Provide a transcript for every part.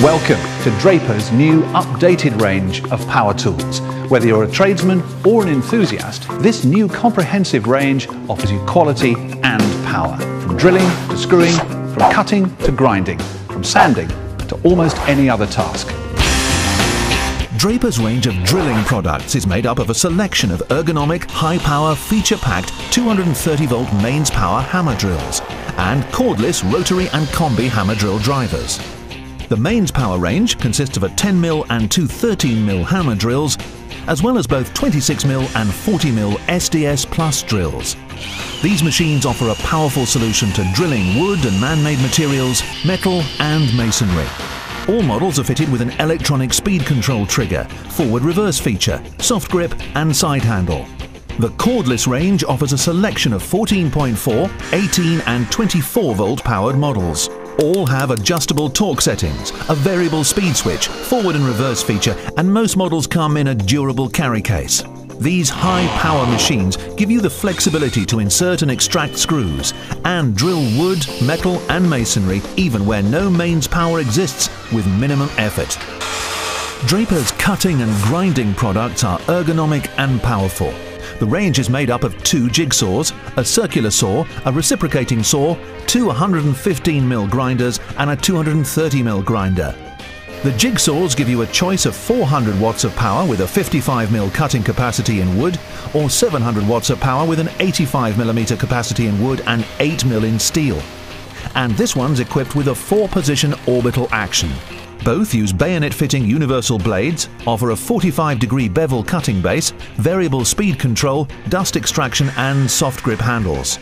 Welcome to Draper's new updated range of power tools. Whether you're a tradesman or an enthusiast, this new comprehensive range offers you quality and power. From drilling to screwing, from cutting to grinding, from sanding to almost any other task. Draper's range of drilling products is made up of a selection of ergonomic, high-power, feature-packed 230-volt mains power hammer drills and cordless rotary and combi hammer drill drivers. The mains power range consists of a 10mm and two 13mm hammer drills, as well as both 26mm and 40mm SDS Plus drills. These machines offer a powerful solution to drilling wood and man-made materials, metal and masonry. All models are fitted with an electronic speed control trigger, forward-reverse feature, soft grip and side handle. The cordless range offers a selection of 14.4, 18 and 24-volt powered models. All have adjustable torque settings, a variable speed switch, forward and reverse feature, and most models come in a durable carry case. These high-power machines give you the flexibility to insert and extract screws and drill wood, metal and masonry even where no mains power exists with minimum effort. Draper's cutting and grinding products are ergonomic and powerful. The range is made up of two jigsaws, a circular saw, a reciprocating saw, two 115mm grinders and a 230mm grinder. The jigsaws give you a choice of 400 watts of power with a 55mm cutting capacity in wood, or 700 watts of power with an 85mm capacity in wood and 8mm in steel. And this one's equipped with a 4-position orbital action. Both use bayonet-fitting universal blades, offer a 45-degree bevel cutting base, variable speed control, dust extraction and soft grip handles.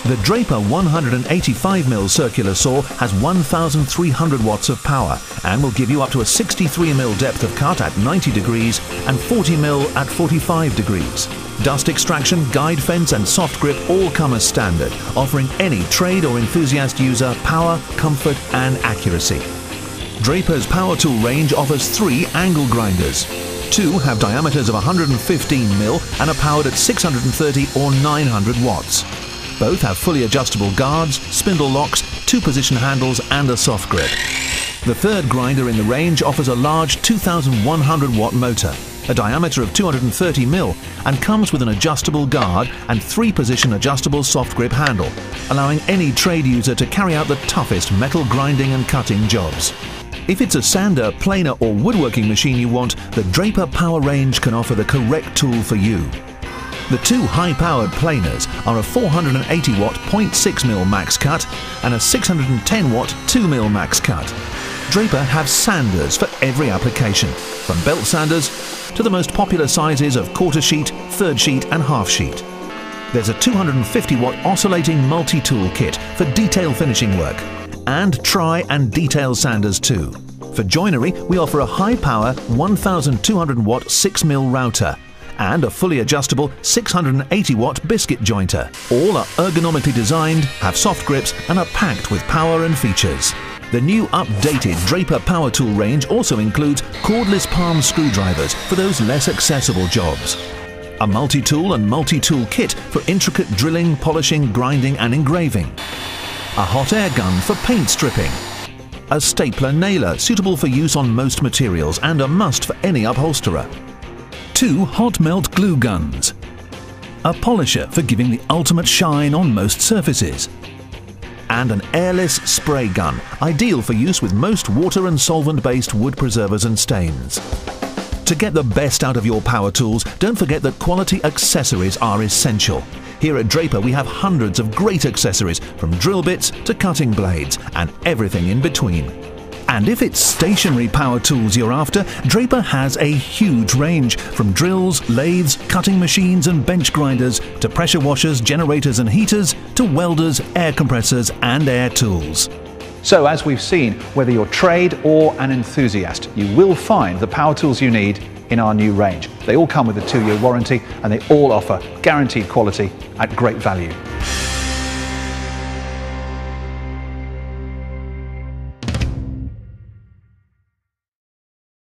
The Draper 185mm circular saw has 1,300 watts of power and will give you up to a 63mm depth of cut at 90 degrees and 40mm at 45 degrees. Dust extraction, guide fence and soft grip all come as standard, offering any trade or enthusiast user power, comfort and accuracy. Draper's power tool range offers 3 angle grinders. 2 have diameters of 115mm and are powered at 630 or 900 watts. Both have fully adjustable guards, spindle locks, 2-position handles and a soft grip. The third grinder in the range offers a large 2,100 watt motor, a diameter of 230mm and comes with an adjustable guard and 3-position adjustable soft grip handle, allowing any trade user to carry out the toughest metal grinding and cutting jobs. If it's a sander, planer or woodworking machine you want, the Draper Power range can offer the correct tool for you. The two high-powered planers are a 480-watt 0.6mm max cut and a 610-watt 2mm max cut. Draper have sanders for every application, from belt sanders to the most popular sizes of quarter sheet, third sheet and half sheet. There's a 250-watt oscillating multi-tool kit for detail finishing work, and tri and detail sanders too. For joinery, we offer a high-power 1,200-watt 6mm router and a fully adjustable 680-watt biscuit jointer. All are ergonomically designed, have soft grips and are packed with power and features. The new updated Draper Power Tool range also includes cordless palm screwdrivers for those less accessible jobs, a multi-tool and multi-tool kit for intricate drilling, polishing, grinding and engraving, a hot air gun for paint stripping, a stapler nailer suitable for use on most materials and a must for any upholsterer, 2 hot melt glue guns, a polisher for giving the ultimate shine on most surfaces, and an airless spray gun, ideal for use with most water and solvent-based wood preservers and stains. To get the best out of your power tools, don't forget that quality accessories are essential. Here at Draper we have hundreds of great accessories, from drill bits to cutting blades and everything in between. And if it's stationary power tools you're after, Draper has a huge range, from drills, lathes, cutting machines and bench grinders to pressure washers, generators and heaters to welders, air compressors and air tools. So as we've seen, whether you're trade or an enthusiast, you will find the power tools you need in our new range. They all come with a 2-year warranty and they all offer guaranteed quality at great value.